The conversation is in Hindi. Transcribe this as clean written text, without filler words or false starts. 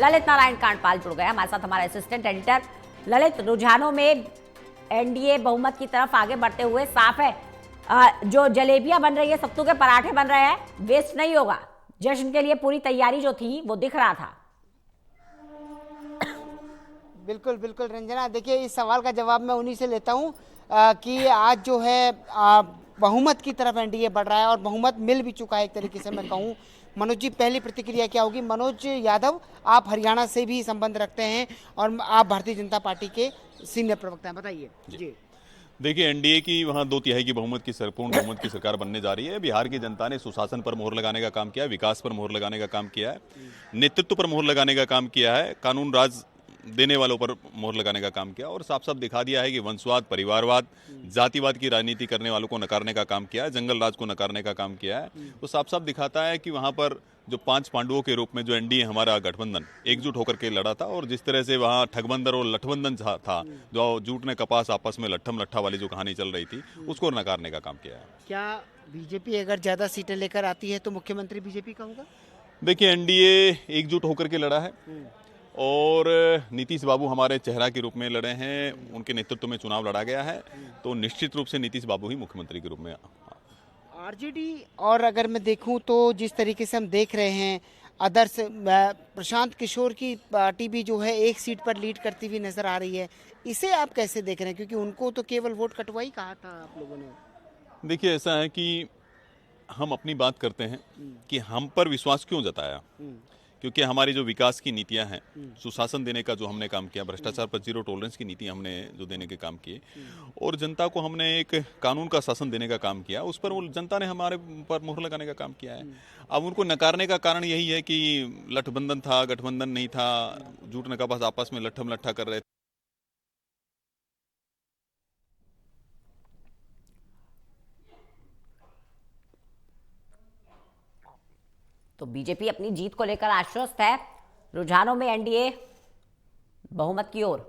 ललित नारायण कांडपाल जुड़ गए हमारे साथ, हमारे असिस्टेंट एडिटर। ललित, रुझानों में एनडीए बहुमत की तरफ आगे बढ़ते हुए साफ है, जो जलेबियां बन रही है, सत्तू के पराठे बन रहे हैं, वेस्ट नहीं होगा। जश्न के लिए पूरी तैयारी जो थी वो दिख रहा था। बिल्कुल बिल्कुल रंजना, देखिए इस सवाल का जवाब मैं उन्हीं से लेता हूं कि आज जो है बहुमत की तरफ एनडीए बढ़ रहा है और बहुमत मिल भी चुका है एक तरीके से मैं कहूं। मनोज जी, पहली प्रतिक्रिया क्या होगी? मनोज यादव, आप हरियाणा से भी संबंध रखते हैं और आप भारतीय जनता पार्टी के सीनियर प्रवक्ता हैं, बताइए जी। देखिए, एनडीए की वहाँ 2/3 की बहुमत की पूर्ण बहुमत की सरकार बनने जा रही है। बिहार की जनता ने सुशासन पर मोहर लगाने का काम किया है, विकास पर मोहर लगाने का काम किया है, नेतृत्व पर मोहर लगाने का काम किया है, कानून राज देने वालों पर मोहर लगाने का काम किया और साफ साफ दिखा दिया है कि वंशवाद, परिवारवाद, जातिवाद की राजनीति करने वालों को नकारने का काम किया है, जंगल राज को नकारने का काम किया है। वो साफ साफ दिखाता है कि वहाँ पर जो 5 पांडवों के रूप में जो एनडीए हमारा गठबंधन एकजुट होकर के लड़ा था और जिस तरह से वहाँ ठगबंधन और लठबंधन था, जो जूट ने कपास आपस में लट्ठम लट्ठा वाली जो कहानी चल रही थी, उसको नकारने का काम किया है। क्या बीजेपी अगर ज्यादा सीटें लेकर आती है तो मुख्यमंत्री बीजेपी का होगा? देखिए, एनडीए एकजुट होकर के लड़ा है और नीतीश बाबू हमारे चेहरा के रूप में लड़े हैं, उनके नेतृत्व में चुनाव लड़ा गया है, तो निश्चित रूप से नीतीश बाबू ही मुख्यमंत्री के रूप में। आरजेडी, और अगर मैं देखूं तो जिस तरीके से हम देख रहे हैं, आदर्श प्रशांत किशोर की पार्टी भी जो है एक सीट पर लीड करती हुई नजर आ रही है, इसे आप कैसे देख रहे हैं? क्योंकि उनको तो केवल वोट कटवा ही कहा था आप लोगों ने। देखिए, ऐसा है कि हम अपनी बात करते हैं कि हम पर विश्वास क्यों जताया, क्योंकि हमारी जो विकास की नीतियां हैं, सुशासन देने का जो हमने काम किया, भ्रष्टाचार पर जीरो टॉलरेंस की नीति हमने जो देने के काम किए और जनता को हमने एक कानून का शासन देने का काम किया, उस पर वो जनता ने हमारे पर मुहर लगाने का काम किया है। अब उनको नकारने का कारण यही है कि लठबंधन था, गठबंधन नहीं था, जूट ने कपास आपस में लट्ठम लट्ठा कर रहे थे। तो बीजेपी अपनी जीत को लेकर आश्वस्त है, रुझानों में एनडीए बहुमत की ओर।